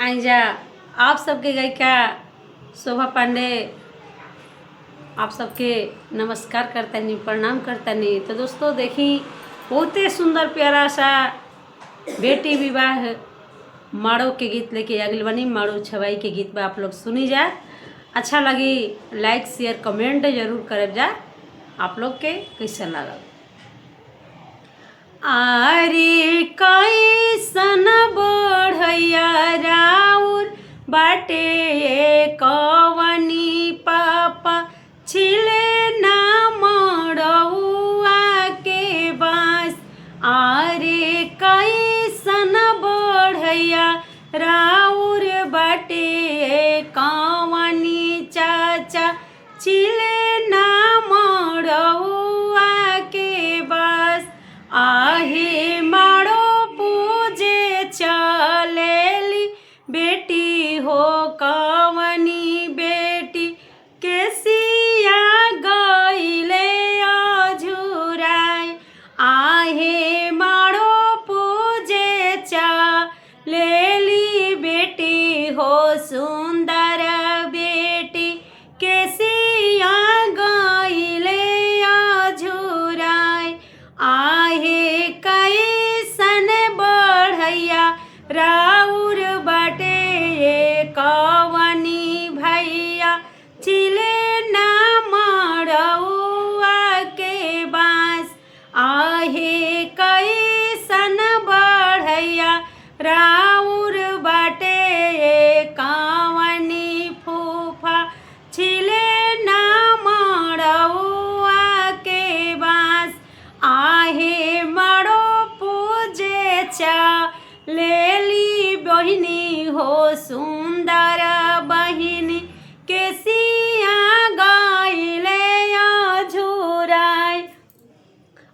आइजा आप सबके गायिका शोभा पांडे आप सबके नमस्कार करतानी, प्रणाम करतानी। तो दोस्तों देखी बहुते सुंदर प्यारा सा बेटी विवाह माड़ो के गीत लेके अगल बनी। माड़ो छवाई के गीत बा, आप लोग सुनी जा। अच्छा लगी लाइक शेयर कमेंट जरूर कर जा। आप लोग के कैसा लगा? आरे कैसन बढ़ैया राउर बाटे कवनी पापा छिले ना मड़ौआ के बाँस। आरे कैसन बढ़ैया राउर बाटे कवनी चाचा छिले ना मड़ौआ के बाँस। आहे माड़ो पूजे चलेली बेटी हो कवनी बेटी के सिया गईले अझुराई। आहे माड़ो पूजे चलेली बेटी हो सुंदर बेटी के सिया गईले अझुराई। आहे कैसन बढ़ैया राउर बाटे कवनी भैया छिले ना मड़ौआ के बाँस। आहे कैसन बढ़ैया राउर बाटे कवनी फूफा छिले ना मड़ौआ के बाँस। आहे माड़ो पूजे चलेली बहिनी हो सुंदर बहिनी के सिया गईले अझुराई।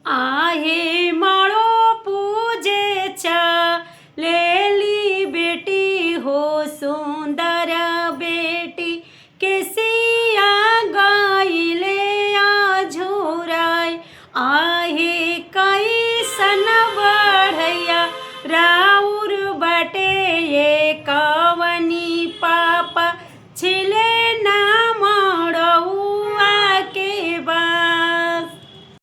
आहे माड़ो पूजे चलेली बेटी हो सुंदर बेटी के सिया गईले अझुराई। आहे कैसन बढ़ैया राउर बाटे